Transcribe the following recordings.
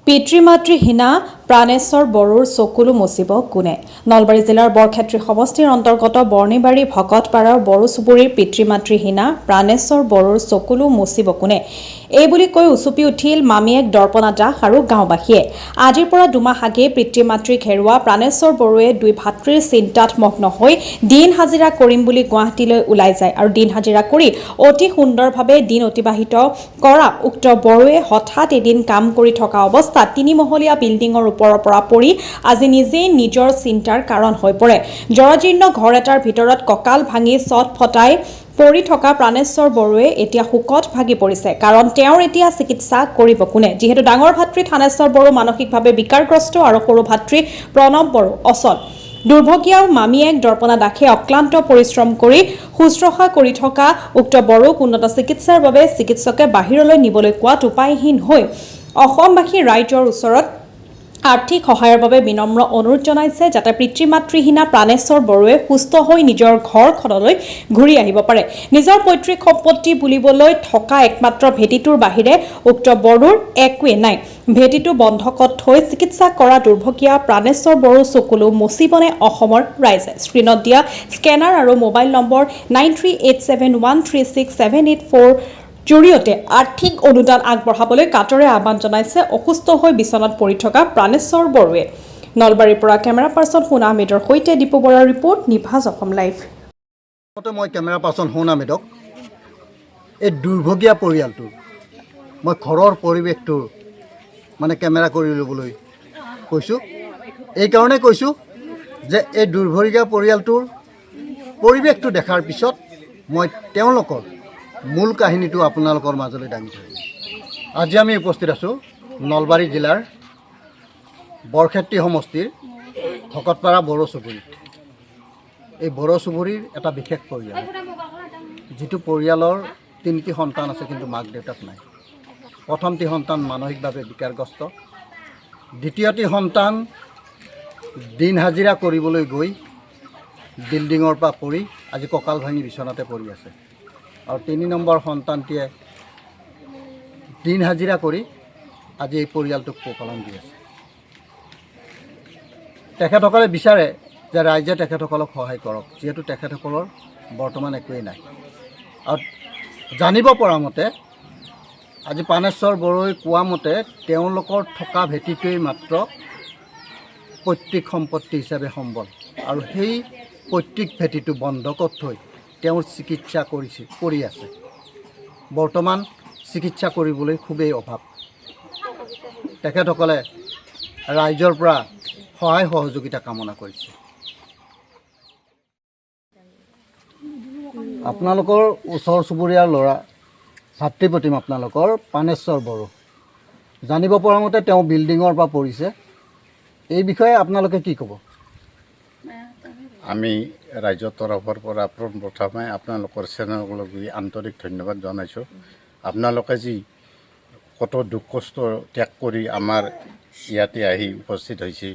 পিতৃ-মাতৃহীনা প্ৰাণেশ্বৰ বড়োৰ চকুলো মুচিব কোনে? নলবাৰী জিলাৰ বৰক্ষেত্ৰী সমষ্টিৰ অন্তৰ্গত বৰ্ণিবাৰী ভকতপাৰাৰ বড়ো চুবুৰীৰ পিতৃ-মাতৃহীনা প্ৰাণেশ্বৰ বড়োৰ চকুলো মুচিব কোনে? এই বুলি কৈ উচুপি উঠিল মামীয়েক দৰ্পণা দাস আৰু গাঁওবাসীয়ে। আজিৰ পৰা দুমাহ আগেয়ে পিতৃ-মাতৃক হেৰুওৱা প্ৰাণেশ্বৰ বড়োৱে দুই ভাতৃৰ চিন্তাত মগ্ন হৈ দিন হাজিৰা কৰিম বুলি গুৱাহাটীলৈ ওলাই যায় আৰু দিন হাজিৰা কৰি অতি সুন্দৰভাৱে দিন অতিবাহিত কৰা উক্ত বড়োৱে হঠাৎ এদিন কাম কৰি থকা অৱস্থাত তিনিমহলীয়া বিল্ডিঙৰ ওপৰৰ পৰা পৰি আজি নিজেই নিজৰ চিন্তাৰ কাৰণ হৈ পৰে। জৰাজীৰ্ণ ঘৰ এটাৰ ভিতৰত কঁকাল ভাঙি চট ফটাই পৰি থকা প্ৰাণেশ্বৰ বড়োৱে এতিয়া শোকত ভাগি পৰিছে, কাৰণ তেওঁৰ এতিয়া চিকিৎসা কৰিব কোনে? যিহেতু ডাঙৰ ভাতৃ থানেশ্বৰ বড়ো মানসিকভাৱে বিকাৰগ্ৰস্ত আৰু সৰু ভাতৃ প্ৰণৱ বড়ো অচল। দুৰ্ভগীয়া মামীয়েক দৰ্পণা দাসে অক্লান্ত পৰিশ্ৰম কৰি শুশ্ৰূষা কৰি থকা উক্ত বড়োক উন্নত চিকিৎসাৰ বাবে চিকিৎসকে বাহিৰলৈ নিবলৈ কোৱাত উপায়হীন হৈ অসমবাসী ৰাইজৰ ওচৰত আৰ্থিক সহায়ৰ বাবে বিনম্ৰ অনুৰোধ জনাইছে, যাতে পিতৃ-মাতৃহীনা প্ৰাণেশ্বৰ বড়োৱে সুস্থ হৈ নিজৰ ঘৰখনলৈ ঘূৰি আহিব পাৰে। নিজৰ পৈতৃক সম্পত্তি বুলিবলৈ থকা একমাত্ৰ ভেটিটোৰ বাহিৰে উক্ত বড়োৰ একোৱেই নাই। ভেটিটো বন্ধকত থৈ চিকিৎসা কৰা দুৰ্ভগীয়া প্ৰাণেশ্বৰ বড়োৰ চকুলো মুচিবনে অসমৰ ৰাইজে? স্ক্ৰীণত দিয়া স্কেনাৰ আৰু মোবাইল নম্বৰ 9387136784 জৰিয়তে আৰ্থিক অনুদান আগবঢ়াবলৈ কাতৰে আহ্বান জনাইছে অসুস্থ হৈ বিচনাত পৰি থকা প্ৰাণেশ্বৰ বড়োৱে। নলবাৰীৰ পৰা কেমেৰা পাৰ্চন সোণ আহমেদৰ সৈতে দীপু বৰাৰ ৰিপৰ্ট, নিভাজ অসম লাইভ। মই কেমেৰা পাৰ্চন সোণ আহমেদক এই দুৰ্ভগীয়া পৰিয়ালটোৰ মই ঘৰৰ পৰিৱেশটো কেমেৰা কৰি ল'বলৈ কৈছোঁ। এইকাৰণে কৈছোঁ যে এই দুৰ্ভগীয়া পৰিয়ালটোৰ পৰিৱেশটো দেখাৰ পিছত মই তেওঁলোকৰ মূল কাহিনীটো আপোনালোকৰ মাজলৈ দাঙি ধৰিম। আজি আমি উপস্থিত আছোঁ নলবাৰী জিলাৰ বৰক্ষেত্ৰী সমষ্টিৰ ভকতপাৰা বড়ো চুবুৰীত। এই বড়ো চুবুৰীৰ এটা বিশেষ পৰিয়াল, যিটো পৰিয়ালৰ তিনিটি সন্তান আছে, কিন্তু মাক দেউতাক নাই। প্ৰথমটি সন্তান মানসিকভাৱে বিকাৰগ্ৰস্ত, দ্বিতীয়টি সন্তান দিন হাজিৰা কৰিবলৈ গৈ বিল্ডিঙৰ পৰা পৰি আজি কঁকাল ভাঙি বিচনাতে পৰি আছে, আৰু 3 নম্বৰ সন্তানটিয়ে দিন হাজিৰা কৰি আজি এই পৰিয়ালটোক পোহপালন দি আছে। তেখেতসকলে বিচাৰে যে ৰাইজে তেখেতসকলক সহায় কৰক, যিহেতু তেখেতসকলৰ বৰ্তমান একোৱেই নাই। আৰু জানিব পৰা মতে আজি প্ৰাণেশ্বৰ বড়োই কোৱা মতে তেওঁলোকৰ থকা ভেটিটোৱেই মাত্ৰ পৈতৃক সম্পত্তি হিচাপে সম্বল, আৰু সেই পৈতৃক ভেটিটো বন্ধকত থৈ তেওঁৰ চিকিৎসা কৰি আছে। বৰ্তমান চিকিৎসা কৰিবলৈ খুবেই অভাৱ। তেখেতসকলে ৰাইজৰ পৰা সহায় সহযোগিতা কামনা কৰিছে। আপোনালোকৰ ওচৰ চুবুৰীয়াৰ ল'ৰা ভাতৃপ্ৰতিম আপোনালোকৰ প্ৰাণেশ্বৰ বড়ো, জানিব পৰা মতে তেওঁ বিল্ডিঙৰ পৰা পৰিছে। এই বিষয়ে আপোনালোকে কি ক'ব? আমি ৰাইজৰ তৰফৰ পৰা পোনপ্ৰথমে আপোনালোকৰ চেনেলক আন্তৰিক ধন্যবাদ জনাইছোঁ। আপোনালোকে যি কত দুখ কষ্ট ত্যাগ কৰি আমাৰ ইয়াতে আহি উপস্থিত হৈছে।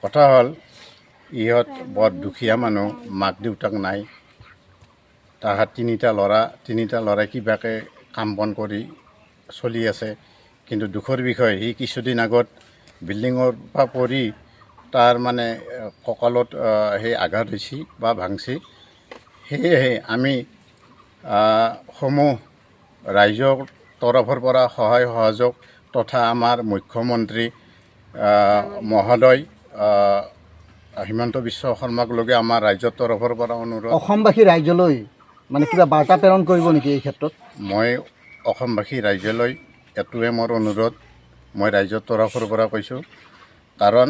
কথা হ'ল, ইহঁত বৰ দুখীয়া মানুহ, মাক দেউতাক নাই। তাহাঁত তিনিটা ল'ৰাই কিবাকৈ কাম বন কৰি চলি আছে। কিন্তু দুখৰ বিষয়, সি কিছুদিন আগত বিল্ডিঙৰ পৰা পৰি তাৰ কঁকালত সেই আঘাত হৈছে বা ভাংছি। সেয়েহে আমি সমূহ ৰাইজৰ তৰফৰ পৰা সহায় সহযোগ তথা আমাৰ মুখ্যমন্ত্ৰী মহোদয় হিমন্ত বিশ্ব শৰ্মাক লগে আমাৰ ৰাইজৰ তৰফৰ পৰা অনুৰোধ। অসমবাসী ৰাইজলৈ কিবা বাৰ্তা প্ৰেৰণ কৰিব নেকি এই ক্ষেত্ৰত? মই অসমবাসী ৰাইজলৈ এইটোৱে মোৰ অনুৰোধ, মই ৰাইজৰ তৰফৰ পৰা কৈছোঁ। কাৰণ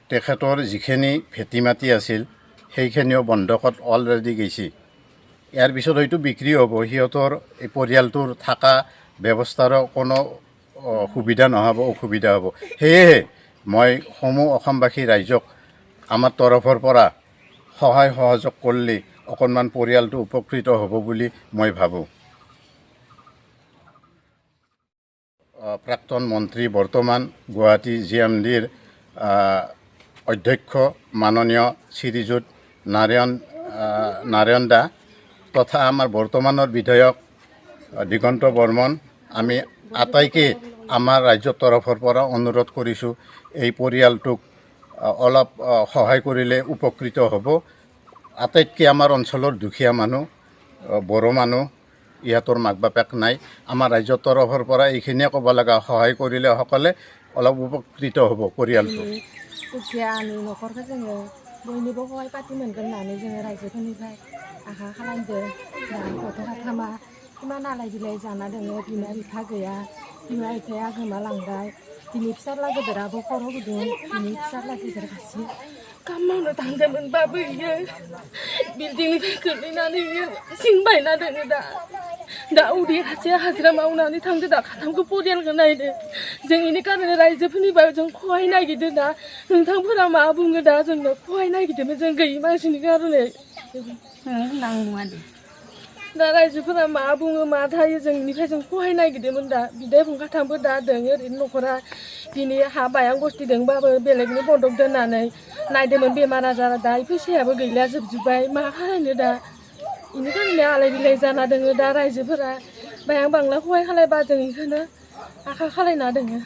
তেখেতৰ যিখিনি ভেটি মাটি আছিল সেইখিনিও বন্ধকত অলৰেডি গৈছে। ইয়াৰ পিছত হয়তো বিক্ৰী হ'ব। সিহঁতৰ এই পৰিয়ালটোৰ থকা ব্যৱস্থাৰো কোনো সুবিধা নহ'ব, অসুবিধা হ'ব। সেয়েহে মই সমূহ অসমবাসী ৰাইজক আমাৰ তৰফৰ পৰা সহায় সহযোগ কৰিলে অকণমান পৰিয়ালটো উপকৃত হ'ব বুলি মই ভাবোঁ। প্ৰাক্তন মন্ত্ৰী, বৰ্তমান গুৱাহাটী GMDৰ অধ্যক্ষ মাননীয় শ্ৰীযুত নাৰায়ণ দা তথা আমাৰ বৰ্তমানৰ বিধায়ক দিগন্ত বৰ্মন, আমি আটাইকে আমাৰ ৰাজ্যৰ তৰফৰ পৰা অনুৰোধ কৰিছোঁ এই পৰিয়ালটোক অলপ সহায় কৰিলে উপকৃত হ'ব। আটাইতকৈ আমাৰ অঞ্চলৰ দুখীয়া মানুহ, বড়ো মানুহ, ইহঁতৰ মাক বাপেক নাই। আমাৰ ৰাজ্যৰ তৰফৰ পৰা এইখিনিয়ে ক'ব লগা, সহায় কৰিলে সকলে অলপ উপকৃত হ'ব পৰিয়ালটো। दुखिया न'खरखौ जोङो बयनिबो सहाय पार्टी मोनगोन होननानै जोङो रायजोफोरनिफ्राय आखा खालामदों। दा गथ' साथामा किमान आलाय बिलाय जाना दोङो, बिमा बिफा गैया, बिमा बिफाया गोमालांबाय, दिनै फिसाज्ला गेदेराबो खर' गुदुं, दिनै फिसाज्ला गेदेर गासै खाम मावनो थांदोंमोनबाबो इयो बिल्डिंनिफ्राय गोलैनानै इयो सिं बायना दोङो दा उदै खासे हाजिरा मावनानै थांदो दा खाथामखौ परियालखौ नायदो। जों इनि कारणे रायजोफोरनिबा जों खहाय नागिरदों दा। नोंथांफोरा मा बुङो दा जोंनो खहाय नागिरदोंमोन जों गैयि मानसिनि कारणे। दा रायजोफोरा मा बुङो मा थायो जोंनिफ्राय जों खहाय नागिरदोंमोन दा। बिदा फंबाथामबो दा दोङो ओरैनो न'खरा दिनै हा बायां बस्ति दोंबाबो बेलेगनि बन्दक दोननानै नायदोंमोन बेमार आजार दा फैसायाबो गैला जोबजोब्बाय मा खालामनो दा। इनि कारणे आलाय बिलाय जाना दोङो दा रायजोफोरा बायां बांला खहाय खालायबा जों इखौनो आखा खालायना दोङो।